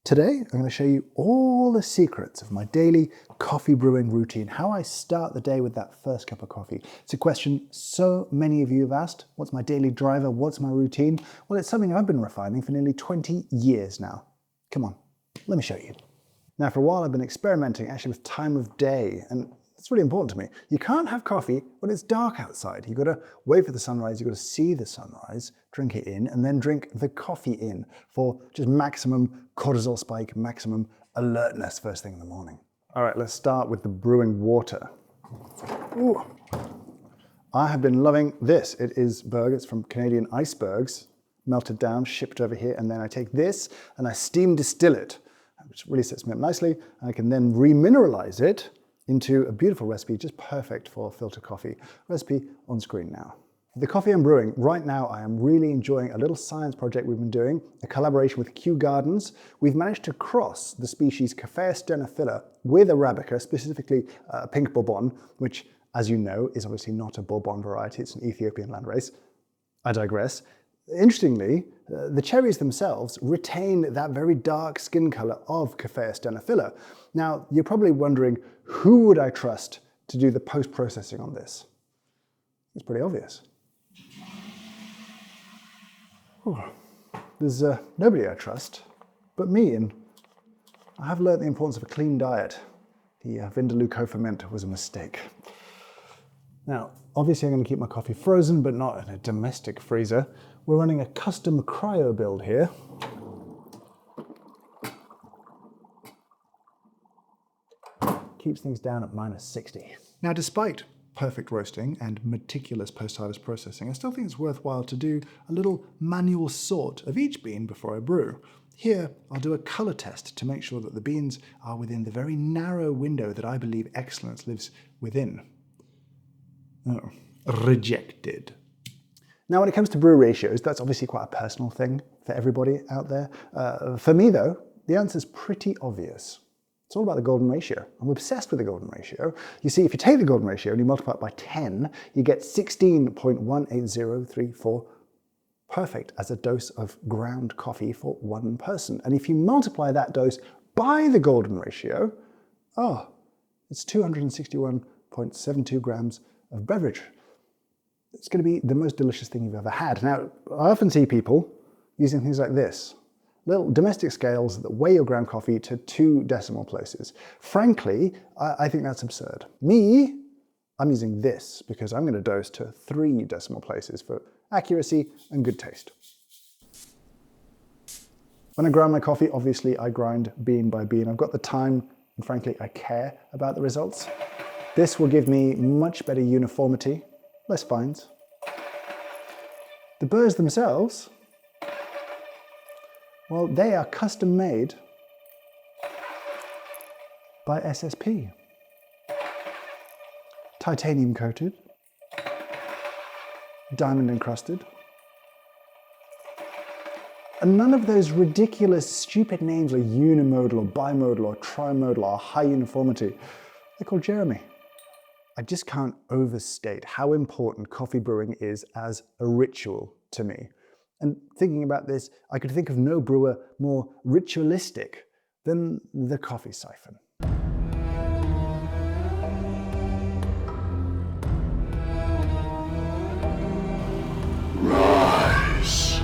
Today, I'm going to show you all the secrets of my daily coffee brewing routine, how I start the day with that first cup of coffee. It's a question so many of you have asked. What's my daily driver? What's my routine? Well, it's something I've been refining for nearly 20 years now. Come on, let me show you. Now, for a while, I've been experimenting actually with time of day, and it's really important to me. You can't have coffee when it's dark outside. You've got to wait for the sunrise, you've got to see the sunrise, drink it in, and then drink the coffee in for just maximum cortisol spike, maximum alertness first thing in the morning. All right, let's start with the brewing water. Ooh. I have been loving this. It is Berg, it's from Canadian icebergs, melted down, shipped over here, and then I take this and I steam distill it, which really sets me up nicely. I can then remineralize it into a beautiful recipe, just perfect for filter coffee. Recipe on screen now. The coffee I'm brewing, right now I am really enjoying a little science project we've been doing, a collaboration with Kew Gardens. We've managed to cross the species Coffea sternophylla with Arabica, specifically pink Bourbon, which, as you know, is obviously not a Bourbon variety, it's an Ethiopian landrace. I digress. Interestingly, the cherries themselves retain that very dark skin color of Coffea sternophylla. Now, you're probably wondering, who would I trust to do the post-processing on this? It's pretty obvious. Ooh. There's nobody I trust but me, and I have learned the importance of a clean diet. The Vindaloo co-ferment was a mistake. Now, obviously I'm going to keep my coffee frozen, but not in a domestic freezer. We're running a custom cryo build here. Keeps things down at -60. Now, despite perfect roasting and meticulous post-harvest processing, I still think it's worthwhile to do a little manual sort of each bean before I brew. Here, I'll do a color test to make sure that the beans are within the very narrow window that I believe excellence lives within. Oh, rejected. Now, when it comes to brew ratios, that's obviously quite a personal thing for everybody out there. For me, though, the answer's pretty obvious. It's all about the golden ratio. I'm obsessed with the golden ratio. You see, if you take the golden ratio and you multiply it by 10, you get 16.18034, perfect as a dose of ground coffee for one person. And if you multiply that dose by the golden ratio, it's 261.72 grams of beverage. It's going to be the most delicious thing you've ever had. Now, I often see people using things like this. Little domestic scales that weigh your ground coffee to 2 decimal places. Frankly, I think that's absurd. Me, I'm using this because I'm going to dose to 3 decimal places for accuracy and good taste. When I grind my coffee, obviously I grind bean by bean. I've got the time, and frankly, I care about the results. This will give me much better uniformity, less fines. The burrs themselves, well, they are custom made by SSP. Titanium coated, diamond encrusted, and none of those ridiculous, stupid names like unimodal or bimodal or trimodal or high uniformity. They're called Jeremy. I just can't overstate how important coffee brewing is as a ritual to me. And thinking about this, I could think of no brewer more ritualistic than the coffee siphon. Rise.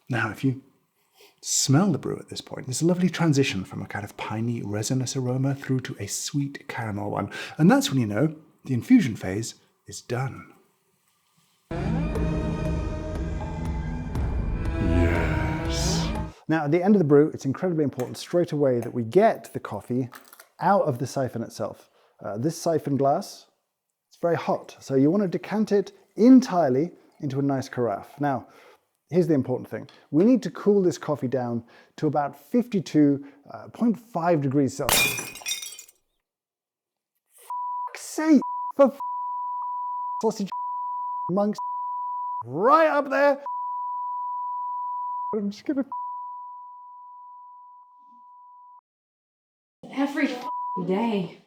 Now, if you smell the brew at this point, there's a lovely transition from a kind of piney resinous aroma through to a sweet caramel one. And that's when you know the infusion phase is done. Yes. Now, at the end of the brew, it's incredibly important straight away that we get the coffee out of the siphon itself. This siphon glass, it's very hot, so you want to decant it entirely into a nice carafe. Now, here's the important thing. We need to cool this coffee down to about 52.5 degrees Celsius. F***'s sake, for sausage monks right up there. I'm just gonna... Every Good day.